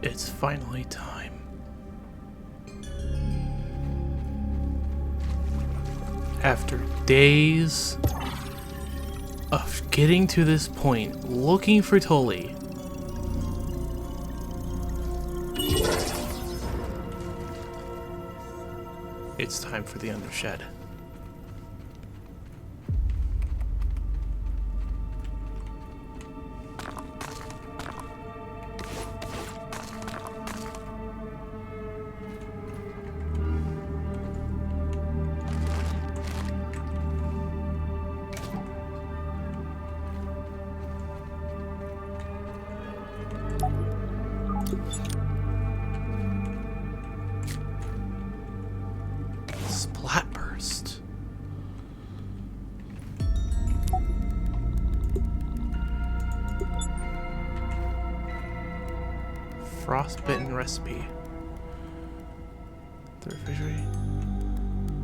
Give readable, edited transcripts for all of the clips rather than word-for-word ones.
It's finally time. After days of getting to this point, looking for Tully, it's time for the Undershed. Splatburst. Frostbitten recipe. The refrigerator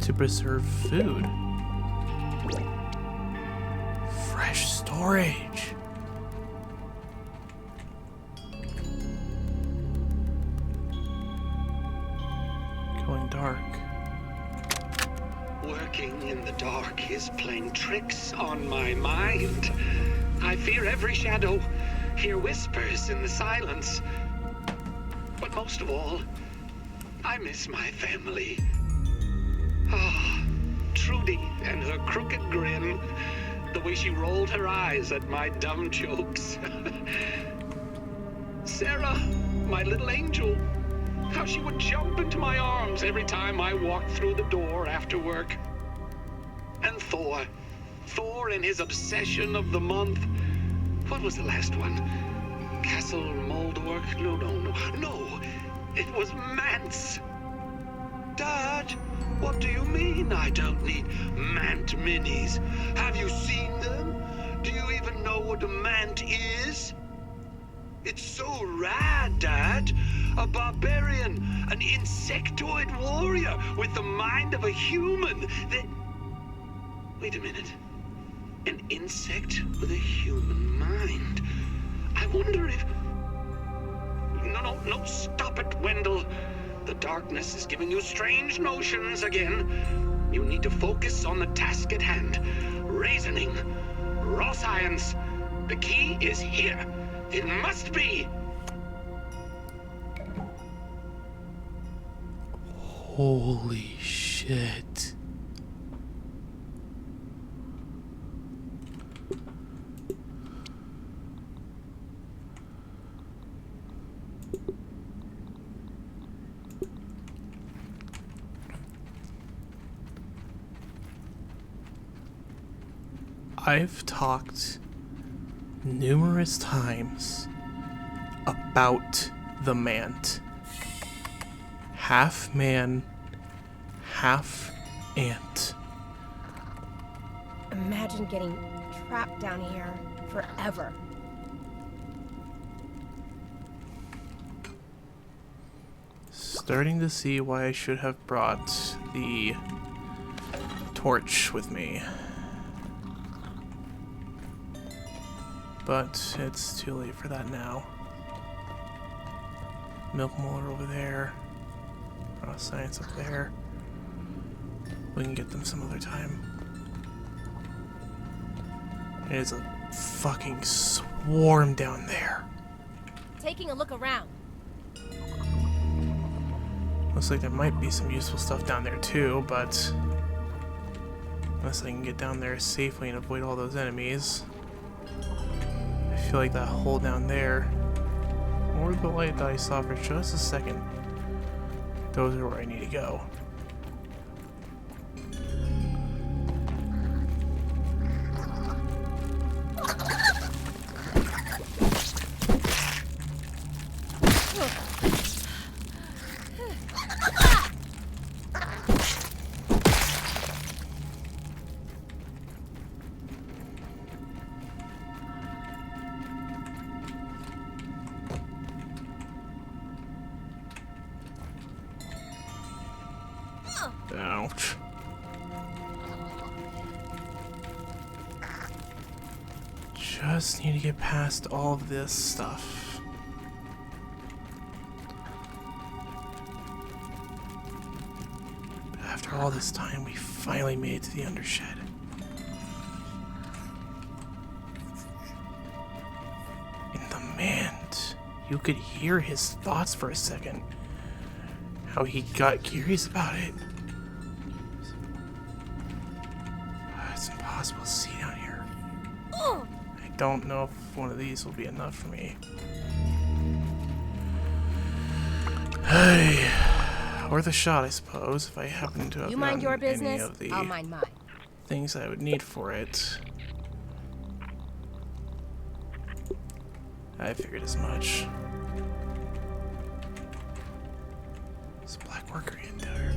to preserve food. Fresh storage. Going dark. Working in the dark is playing tricks on my mind. I fear every shadow, hear whispers in the silence. But most of all, I miss my family. Ah, Trudy and her crooked grin, the way she rolled her eyes at my dumb jokes. Sarah, my little angel, how she would jump into my arms every time I walked through the door after work. And Thor and his obsession of the month. What was the last one? Castle Moldork? No, it was Mance. Dad, what do you mean I don't need Mant minis? Have you seen them? Do you even know what a Mant is? It's so rad, Dad. A barbarian, an insectoid warrior with the mind of a human. Wait a minute. An insect with a human mind. I wonder if... No, stop it, Wendell. The darkness is giving you strange notions again. You need to focus on the task at hand. Reasoning. Raw science. The key is here. It must be. Holy shit. I've talked numerous times about the Mant. Half man, half ant. Imagine getting trapped down here forever. Starting to see why I should have brought the torch with me. But it's too late for that now. Milk molar over there. Raw science up there. We can get them some other time. It is a fucking swarm down there. Taking a look around. Looks like there might be some useful stuff down there too, but unless I can get down there safely and avoid all those enemies. I feel like that hole down there, or the light that I saw for just a second, those are where I need to go. Ouch. Just need to get past all of this stuff. After all this time, we finally made it to the Undershed. In the Mand, you could hear his thoughts for a second. How he got curious about it. It's impossible to see down here. I don't know if one of these will be enough for me. Hey, worth a shot, I suppose, if I happen to have You mind your gotten any business, of the I'll mind mine. things I would need for it. I figured as much. There's a black worker in there.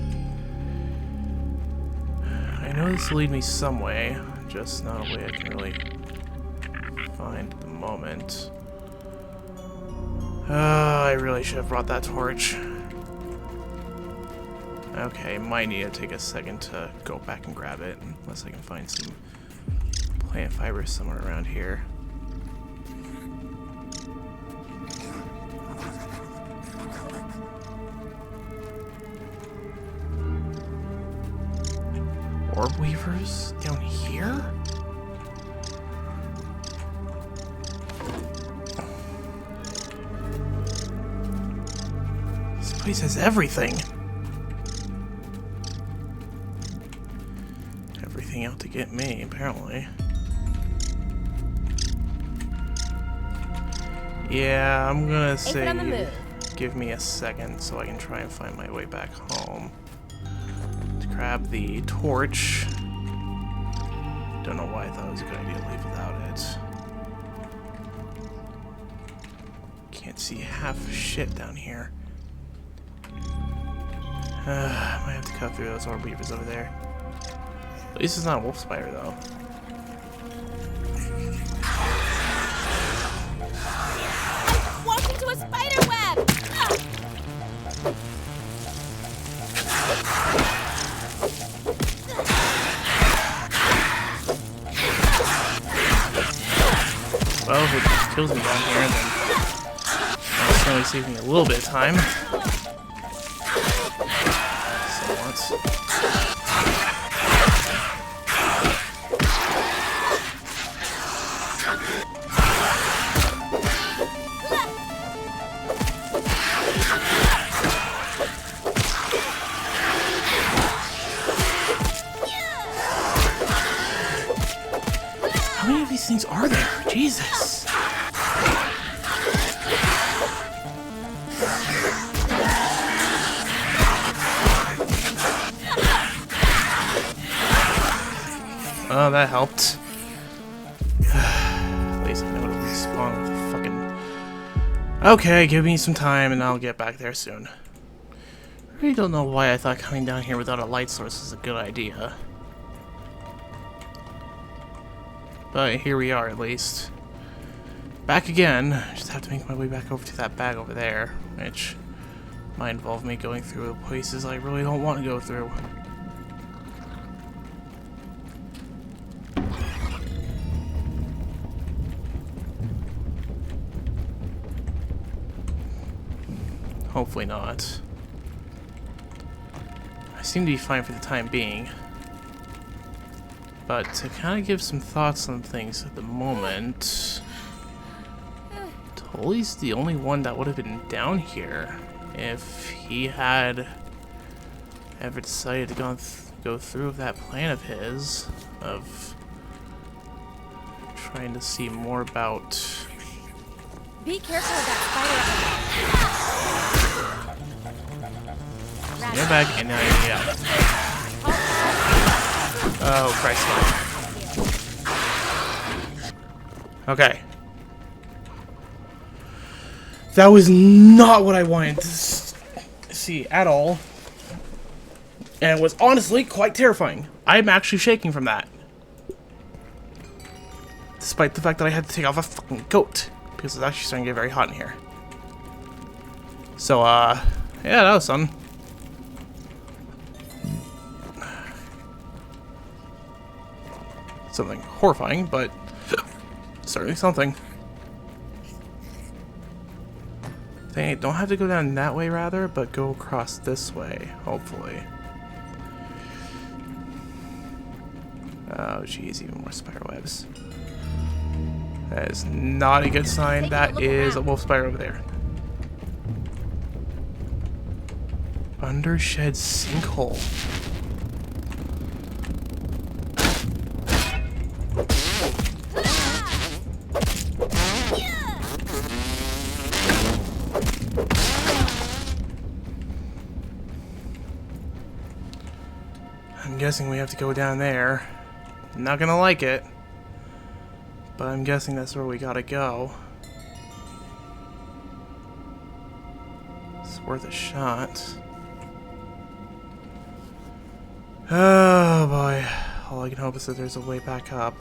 I know this will lead me some way, just not a way I can really find at the moment. I really should have brought that torch. Okay, might need to take a second to go back and grab it, unless I can find some plant fibers somewhere around here. Orb weavers down here? This place has everything. Everything out to get me, apparently. Yeah, I'm gonna say give me a second so I can try and find my way back home. To grab the torch. Don't know why I thought it was a good idea to leave without it. Can't see half shit down here. I might have to cut through those orb weavers over there. At least it's not a wolf spider, though. Walk into a spider web! Well, if it kills me down here, then that'll certainly save me a little bit of time. Somewhat. How many of these things are there? Jesus. Oh, that helped. At least I know to respawn with the fucking... Okay, give me some time and I'll get back there soon. I really don't know why I thought coming down here without a light source is a good idea. But here we are, at least. Back again. Just have to make my way back over to that bag over there, which might involve me going through places I really don't want to go through. Hopefully not. I seem to be fine for the time being. But to kind of give some thoughts on things at the moment, Tully's the only one that would have been down here if he had ever decided to go through with that plan of his of trying to see more about. Be careful of that spider. Get back and now you get out. Oh, Christ. Okay. That was not what I wanted to see at all. And it was honestly quite terrifying. I'm actually shaking from that. Despite the fact that I had to take off a fucking coat. Because it's actually starting to get very hot in here. So, yeah, that was fun. Something horrifying, but certainly something. They don't have to go down that way, rather, but go across this way, hopefully. Oh, jeez, even more spider webs. That is not a good sign. That is a wolf spider over there. Undershed sinkhole. I'm guessing we have to go down there. I'm not gonna like it, but I'm guessing that's where we gotta go. It's worth a shot. Oh boy. All I can hope is that there's a way back up.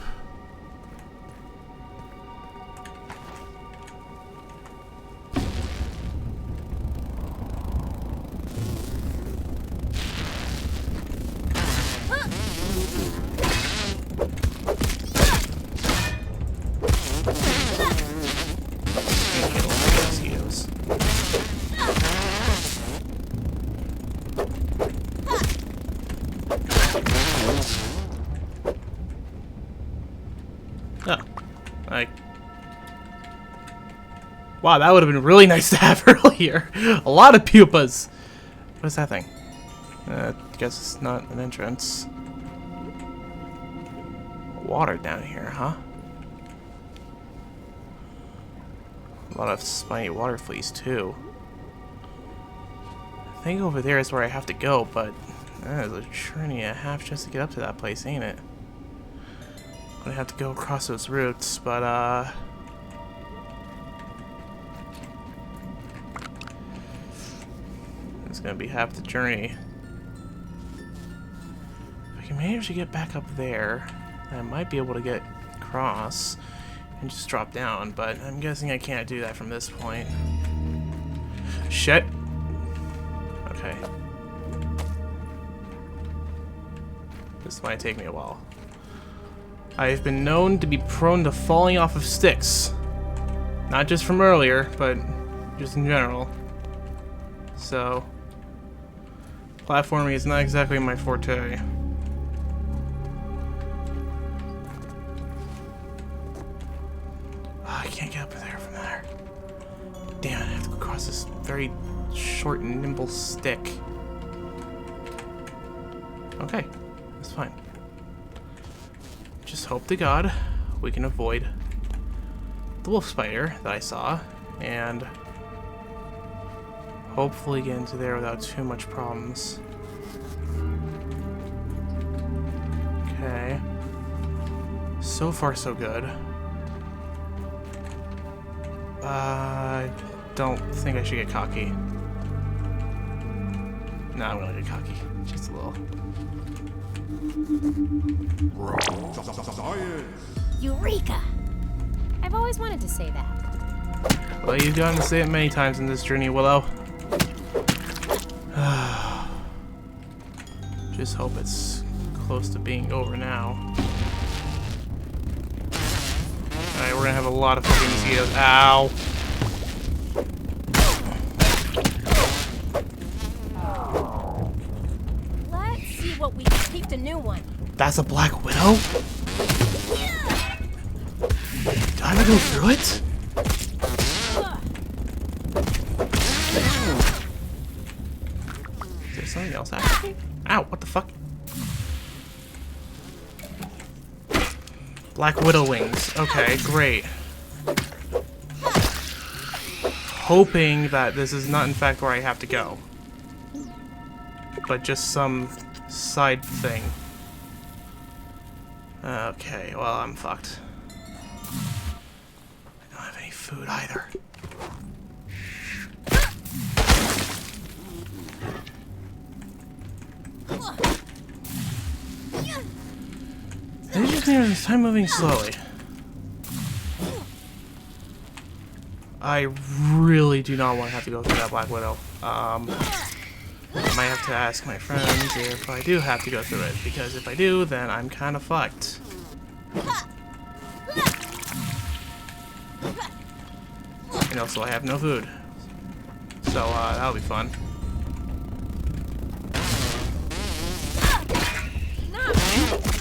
Wow, that would have been really nice to have earlier. A lot of pupas. What is that thing? I guess it's not an entrance. Water down here, huh? A lot of spiny water fleas, too. I think over there is where I have to go, but that is a journey and a half just to get up to that place, ain't it? I'm gonna have to go across those routes, but, it's gonna be half the journey. If I can manage to get back up there, I might be able to get across and just drop down, but I'm guessing I can't do that from this point. Shit! Okay. This might take me a while. I've been known to be prone to falling off of sticks. Not just from earlier, but just in general. So, platforming is not exactly my forte. Oh, I can't get up there from there. Damn it, I have to go across this very short and nimble stick. Okay, that's fine. Just hope to God we can avoid the wolf spider that I saw, and hopefully get into there without too much problems. Okay. So far, so good. I don't think I should get cocky. No, I'm gonna get cocky. Just a little. Eureka! I've always wanted to say that. Well, you've gotten to say it many times in this journey, Willow. Just hope it's close to being over now. Alright, we're gonna have a lot of fucking mosquitoes. Ow! Let's see what we can keep a new one. That's a Black Widow? Do I have to go through it? Is there something else happening? Ow, what the fuck? Black Widow wings. Okay, great. Hoping that this is not in fact where I have to go, but just some side thing. Okay, well, I'm fucked. I don't have any food either. They just need to time moving slowly. I really do not want to have to go through that Black Widow. I might have to ask my friends if I do have to go through it, because if I do, then I'm kind of fucked. And also, I have no food. So, that'll be fun. No!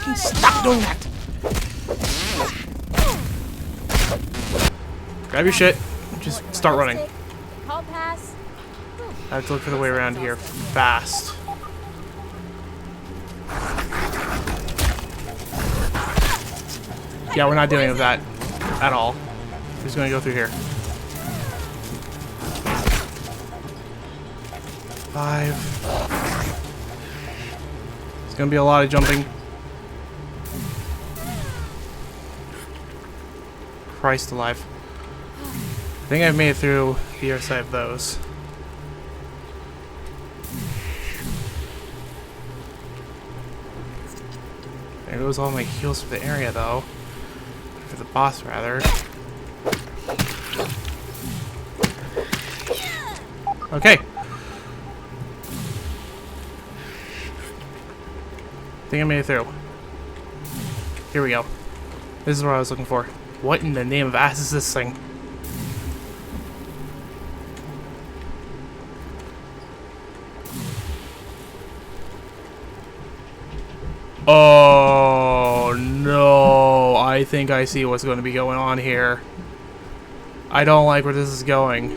fucking stop doing that! Grab your shit. Just start running. Call pass. I have to look for the way around here fast. Yeah, we're not dealing with that at all. We're just gonna go through here. 5. It's gonna be a lot of jumping. Christ alive. I think I've made it through the other side of those. There goes all my heals for the area, though. For the boss, rather. Okay. I think I made it through. Here we go. This is what I was looking for. What in the name of ass is this thing? Oh no, I think I see what's going to be going on here. I don't like where this is going.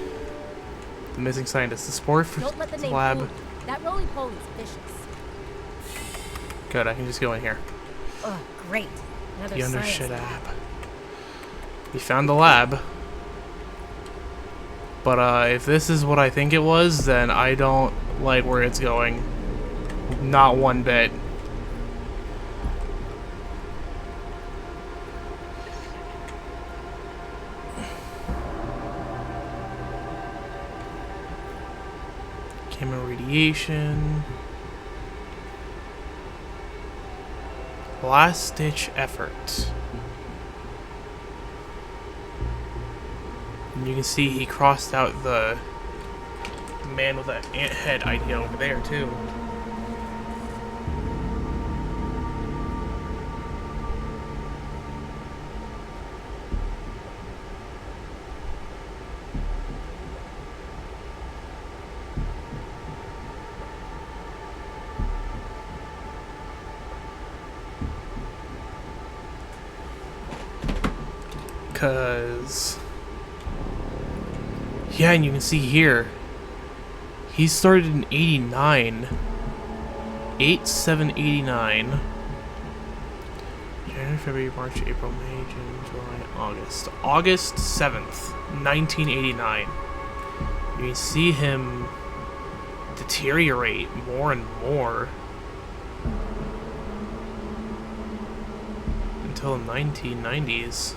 The missing scientist. The spore for Don't let the the name lab. fool you. That roly poly's vicious. Good, I can just go in here. Oh, great. Another The science Undershed lab. lab. We found the lab. But if this is what I think it was, then I don't like where it's going. Not one bit. Gamma radiation. Last ditch effort. And you can see he crossed out the man with that ant head idea over there too. Cause yeah, and you can see here he started in 89. 8/7/89. January, February, March, April, May, June, July, August. August 7th, 1989. You can see him deteriorate more and more until the 1990s.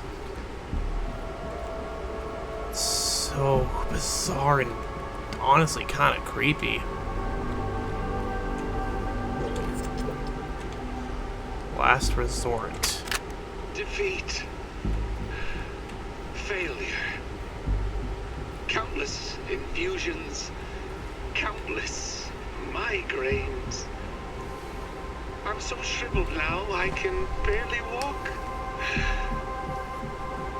So bizarre and honestly kind of creepy. Last resort. Defeat. Failure. Countless infusions. Countless migraines. I'm so shriveled now I can barely walk.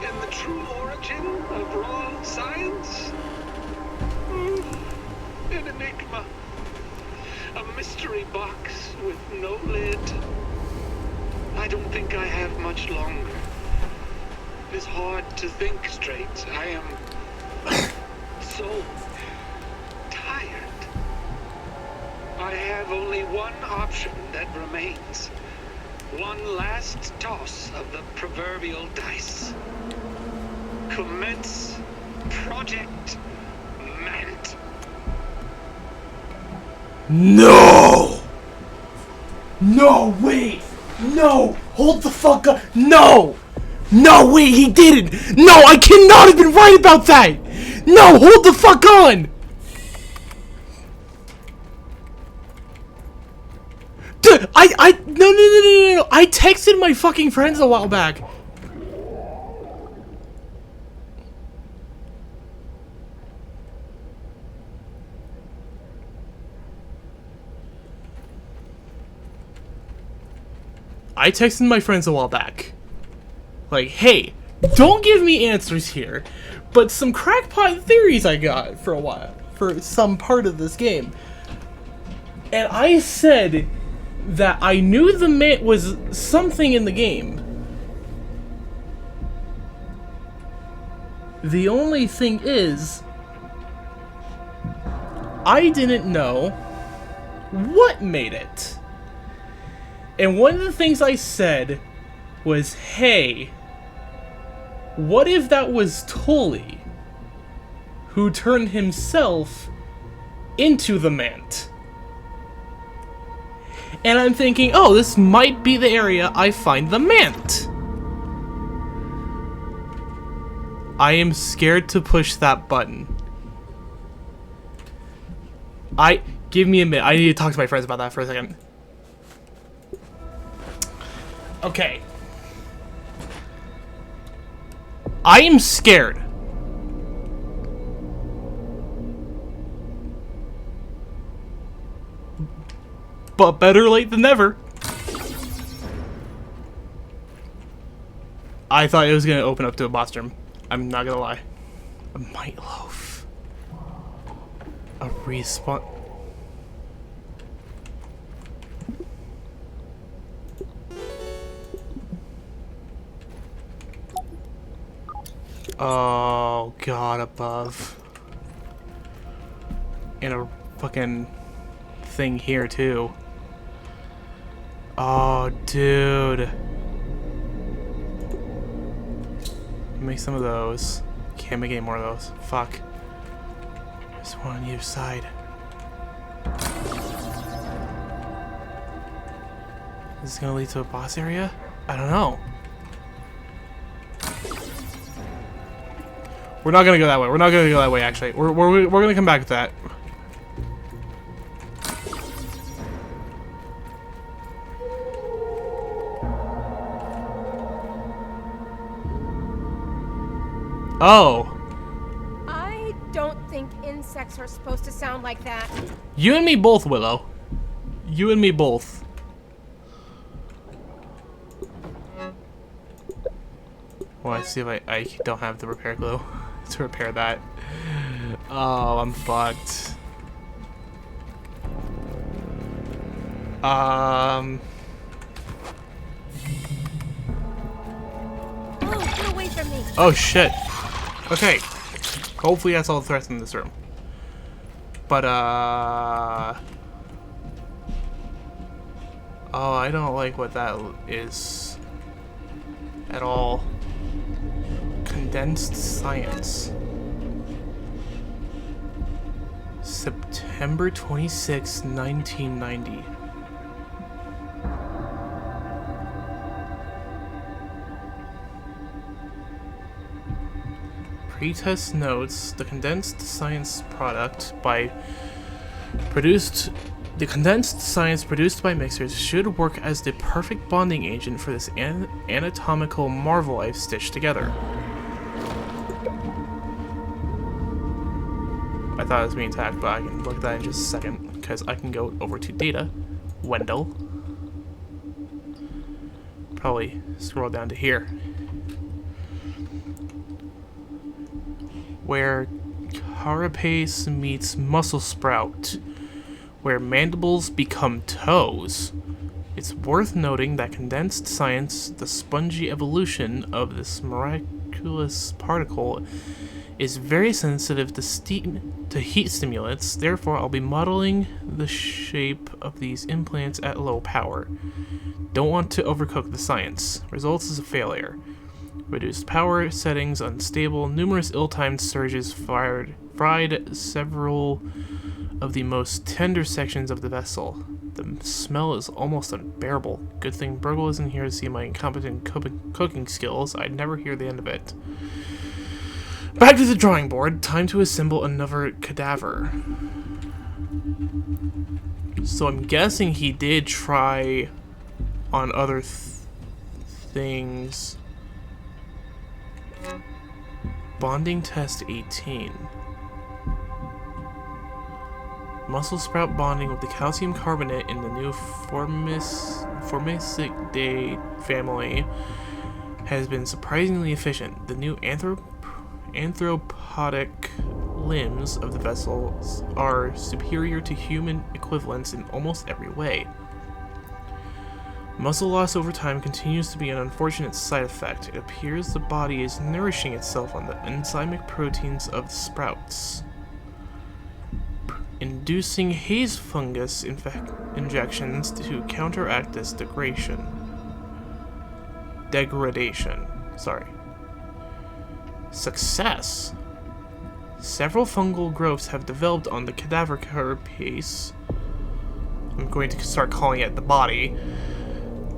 And the true origin of raw science? An enigma. A mystery box with no lid. I don't think I have much longer. It's hard to think straight. I am so tired. I have only one option that remains. One last toss of the proverbial dice. Commence Project Mant. No! No, wait! No! Hold the fuck up! No! No, wait, he didn't! No, I cannot have been right about that! No, hold the fuck on! Dude, no, I texted my fucking friends a while back. I texted my friends a while back. Like, hey, don't give me answers here, but some crackpot theories I got for a while, for some part of this game. And I said that I knew the man was something in the game. The only thing is, I didn't know what made it. And one of the things I said was, hey, what if that was Tully, who turned himself into the Mant? And I'm thinking, oh, this might be the area I find the Mant. I am scared to push that button. Give me a minute. I need to talk to my friends about that for a second. Okay. I am scared. But better late than never. I thought it was going to open up to a boss room. I'm not gonna lie. A Might Loaf. A respawn. Oh god, above. And a fucking thing here too. Oh, dude. Make some of those. Can't make any more of those. Fuck. There's one on either side. Is this gonna lead to a boss area? I don't know. We're not gonna go that way. We're not gonna go that way, actually. We're gonna come back with that. Oh. I don't think insects are supposed to sound like that. You and me both, Willow. You and me both. Well, I see if I don't have the repair glue to repair that. Oh, I'm fucked. Oh, get away from me. Oh shit. Okay. Hopefully that's all the threats in this room. But oh, I don't like what that is at all. Condensed science. September 26, 1990. Pretest notes the condensed science produced by mixers should work as the perfect bonding agent for this anatomical marvel I've stitched together. I thought it was being attacked, but I can look at that in just a second, because I can go over to data, Wendell. Probably scroll down to here. Where carapace meets muscle sprout, where mandibles become toes. It's worth noting that condensed science, the spongy evolution of this miraculous particle, is very sensitive to heat stimulants. Therefore, I'll be modeling the shape of these implants at low power. Don't want to overcook the science. Results is a failure. Reduced power settings unstable. Numerous ill-timed surges fried several of the most tender sections of the vessel. The smell is almost unbearable. Good thing Burgle isn't here to see my incompetent cooking skills. I'd never hear the end of it. Back to the drawing board. Time to assemble another cadaver. So I'm guessing he did try on other things. Bonding test 18. Muscle sprout bonding with the calcium carbonate in the new Formicidae family has been surprisingly efficient. The new anthropodic limbs of the vessels are superior to human equivalents in almost every way. Muscle loss over time continues to be an unfortunate side effect. It appears the body is nourishing itself on the enzymic proteins of the sprouts, inducing haze fungus injections to counteract this degradation. Success! Several fungal growths have developed on the cadaver carapace. I'm going to start calling it the body.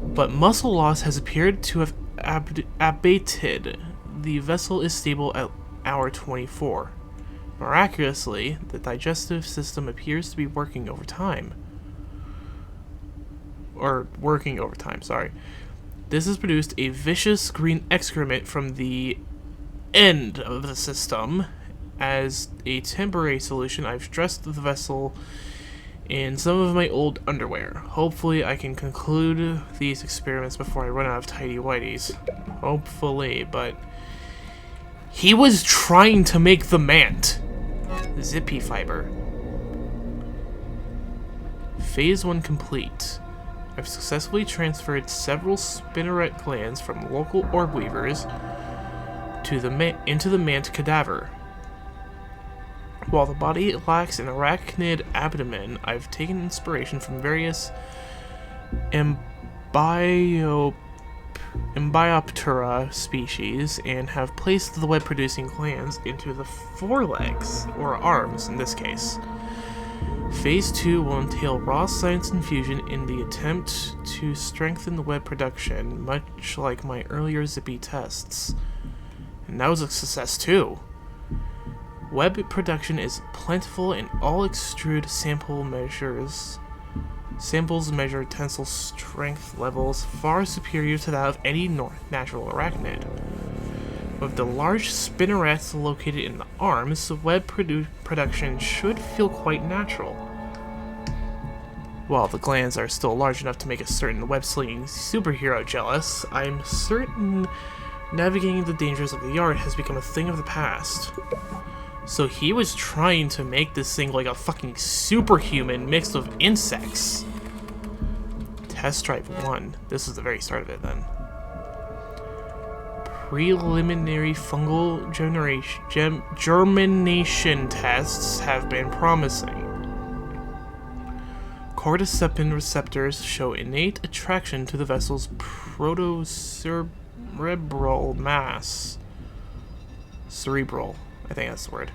But muscle loss has appeared to have abated. The vessel is stable at hour 24. Miraculously, the digestive system appears to be working overtime. This has produced a vicious green excrement from the end of the system. As a temporary solution, I've dressed the vessel in some of my old underwear. Hopefully I can conclude these experiments before I run out of tighty-whities. Hopefully, but he was trying to make the mant. Zippy fiber. Phase 1 complete. I've successfully transferred several spinneret glands from local orb weavers to into the mant cadaver. While the body lacks an arachnid abdomen, I've taken inspiration from various Embioptera species and have placed the web-producing glands into the forelegs, or arms in this case. Phase 2 will entail raw science infusion in the attempt to strengthen the web production, much like my earlier Zippy tests. And that was a success too. Web production is plentiful and all extrude samples measure tensile strength levels far superior to that of any natural arachnid. With the large spinnerets located in the arms, web production should feel quite natural. While the glands are still large enough to make a certain web-slinging superhero jealous, I'm certain navigating the dangers of the yard has become a thing of the past. So he was trying to make this thing like a fucking superhuman mixed with insects. Test drive 1. This is the very start of it then. Preliminary fungal germination tests have been promising. Cordycepin receptors show innate attraction to the vessel's protocerebral mass. Cerebral. I think that's the word.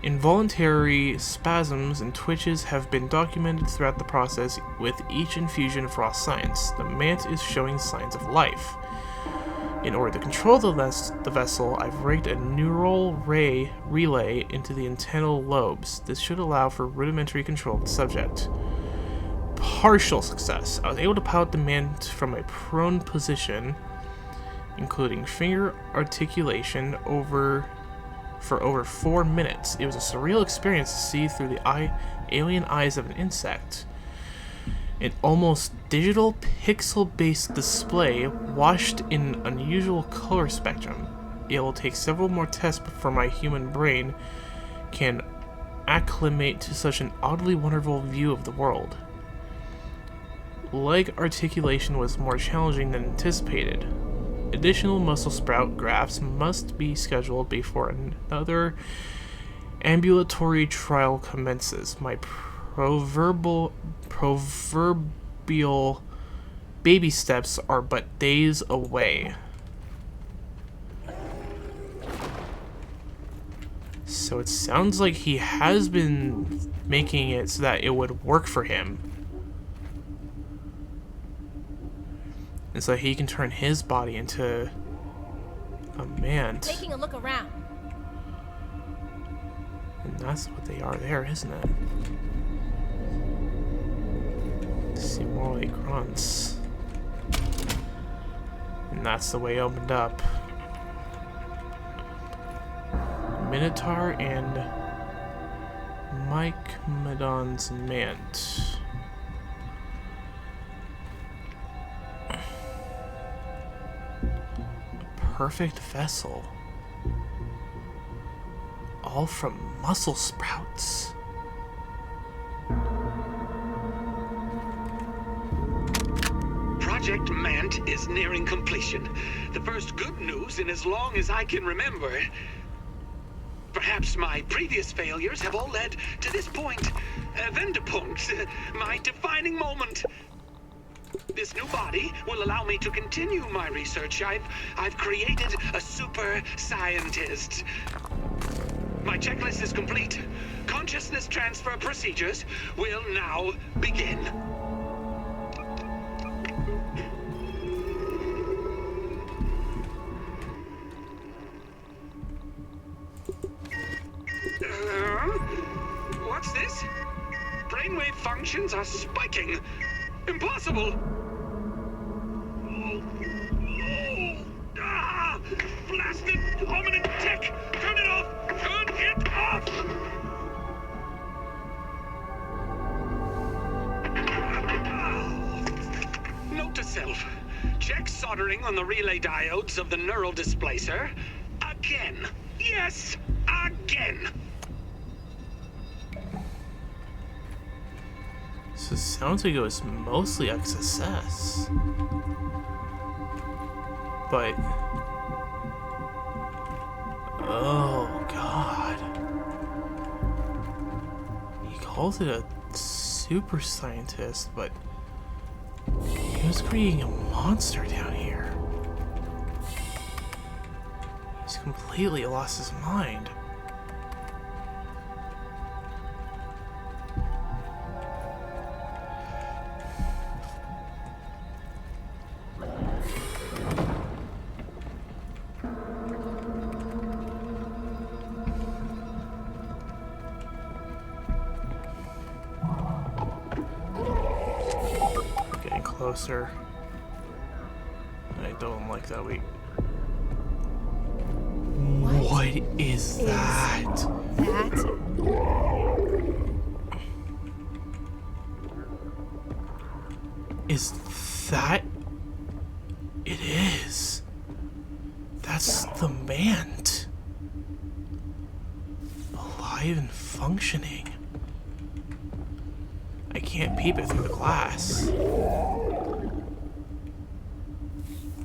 Involuntary spasms and twitches have been documented throughout the process with each infusion of raw science. The mant is showing signs of life. In order to control the vessel, I've rigged a neural relay into the antennal lobes. This should allow for rudimentary control of the subject. Partial success. I was able to pilot the mant from a prone position, including finger articulation, for over 4 minutes. It was a surreal experience to see through the alien eyes of an insect. An almost digital pixel-based display washed in unusual color spectrum. It will take several more tests before my human brain can acclimate to such an oddly wonderful view of the world. Leg articulation was more challenging than anticipated. Additional muscle sprout grafts must be scheduled before another ambulatory trial commences. My proverbial baby steps are but days away. So it sounds like he has been making it so that it would work for him. And so he can turn his body into a mant. Taking a look around. And that's what they are there, isn't it? They seem more like grunts. And that's the way it opened up. Minotaur and Mike Madon's mant. Perfect vessel. All from muscle sprouts. Project Mant is nearing completion. The first good news in as long as I can remember. Perhaps my previous failures have all led to this point. Wendepunkt, my defining moment. This new body will allow me to continue my research. I've created a super scientist. My checklist is complete. Consciousness transfer procedures will now begin. What's this? Brainwave functions are spiking. Impossible! Blasted hominid tech! Turn it off! Turn it off! Note to self. Check soldering on the relay diodes of the neural displacer. Again. Yes, again. So it sounds like it was mostly a success. But... oh, God. He calls it a super scientist, but he was creating a monster down here. He's completely lost his mind. Closer. I don't like that What is that? That? Is that? It is. That's the Mant. Alive and functioning. I can't peep it through the glass.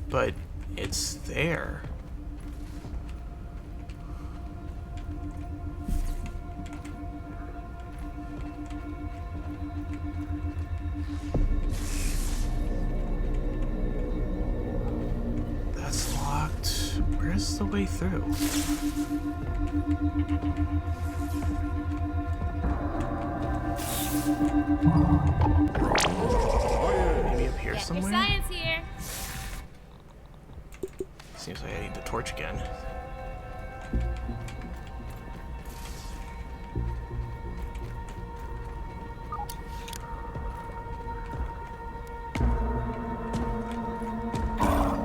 But it's there. That's locked. Where's the way through? Maybe up here somewhere? Your science here. Seems like I need the torch again.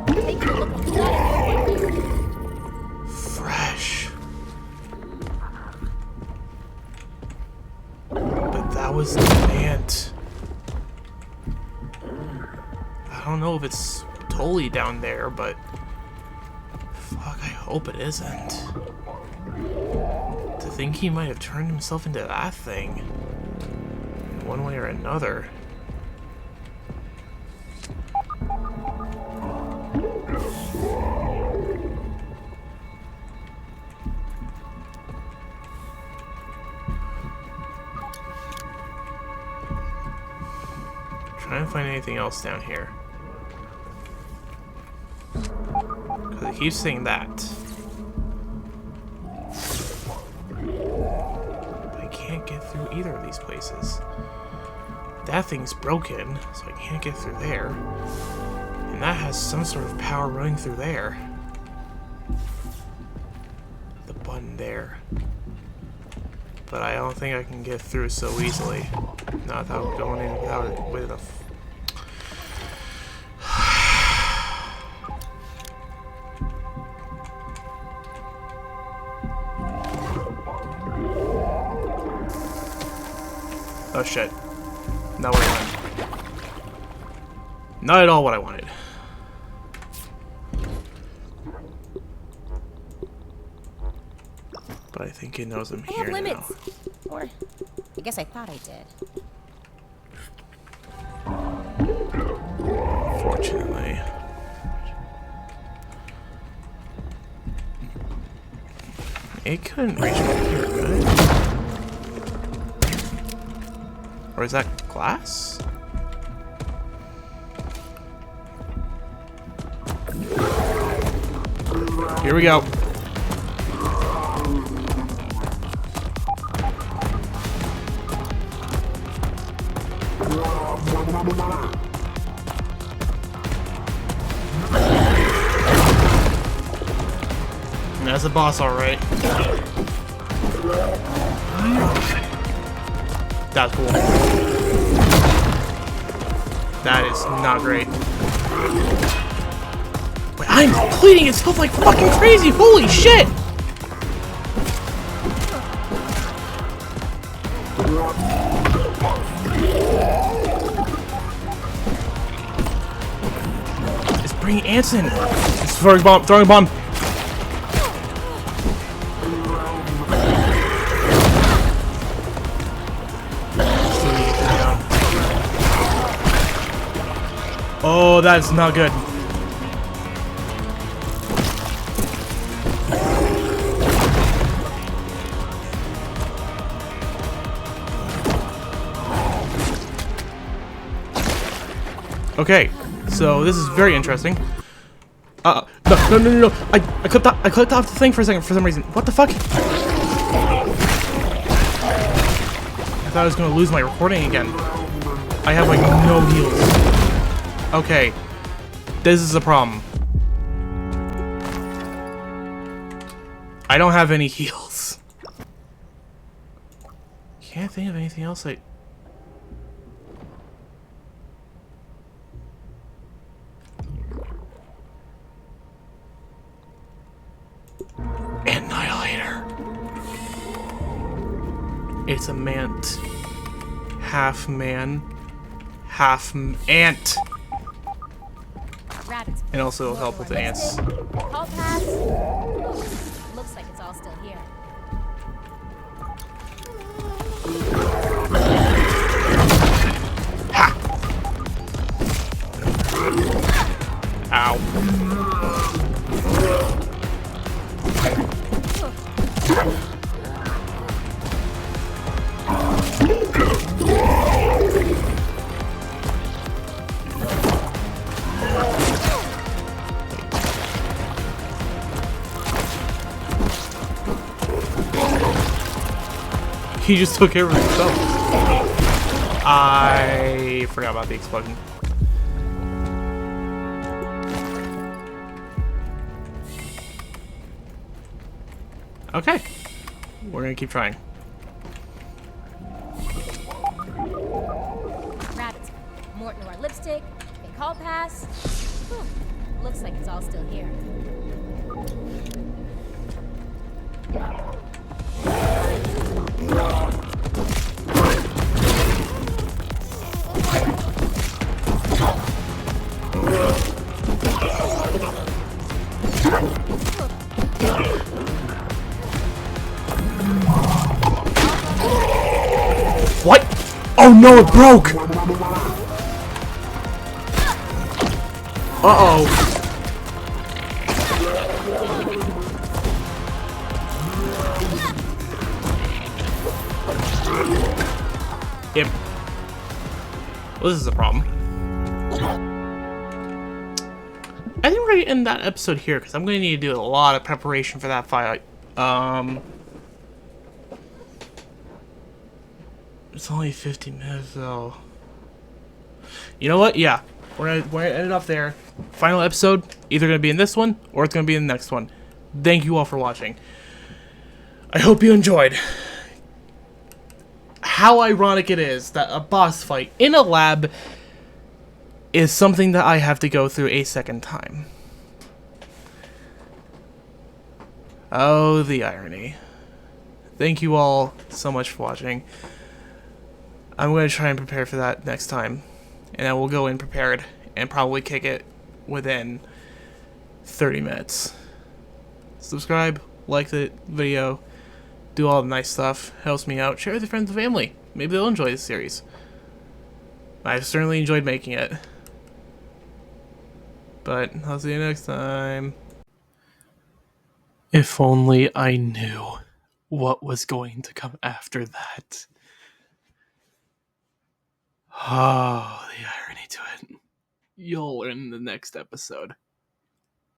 Take a look at the water. Fresh. But that was the Mant. I don't know if it's totally down there, but fuck, I hope it isn't. To think he might have turned himself into that thing in one way or another. Try and find anything else down here. Because it keeps saying that. I can't get through either of these places. That thing's broken, so I can't get through there. And that has some sort of power running through there. The button there. But I don't think I can get through so easily. Not without going in without it with a... oh shit. Not what I wanted. Not at all what I wanted. But I think it knows I'm I here have limits. now. Or, I guess I thought I did. Unfortunately. It couldn't reach from here, could it? Or is that glass? Here we go. That's a boss, alright. That's cool. That is not great. Wait, I'm completing it stuff like fucking crazy! Holy shit! It's bringing ants in. It's throwing a bomb. Throwing a bomb. Oh, that's not good. Okay, so this is very interesting. No. I clicked off the thing for a second for some reason. What the fuck? I thought I was gonna lose my recording again. I have like no heals. Okay, this is a problem. I don't have any heals. Can't think of anything else I... Annihilator. It's a mant. Half man, half ant. Rabbits. And also it'll help with the ants. Call pass. Looks like it's all still here. Ha! Ow. He just took care of himself. I forgot about the explosion. Okay. We're gonna keep trying. Rabbits. Morton or lipstick. A call pass. Whew. Looks like it's all still here. What? Oh no, it broke! Uh-oh. Yep. Well, this is a problem. I think we're gonna end that episode here because I'm gonna need to do a lot of preparation for that fight. It's only 50 minutes though. You know what? Yeah, we're gonna end it off there. Final episode, either gonna be in this one or it's gonna be in the next one. Thank you all for watching. I hope you enjoyed. How ironic it is that a boss fight in a lab is something that I have to go through a second time. Oh, the irony. Thank you all so much for watching. I'm going to try and prepare for that next time. And I will go in prepared and probably kick it within 30 minutes. Subscribe, like the video, do all the nice stuff, helps me out, share with your friends and family. Maybe they'll enjoy this series. I've certainly enjoyed making it. But I'll see you next time. If only I knew what was going to come after that. Oh, the irony to it. You'll learn in the next episode.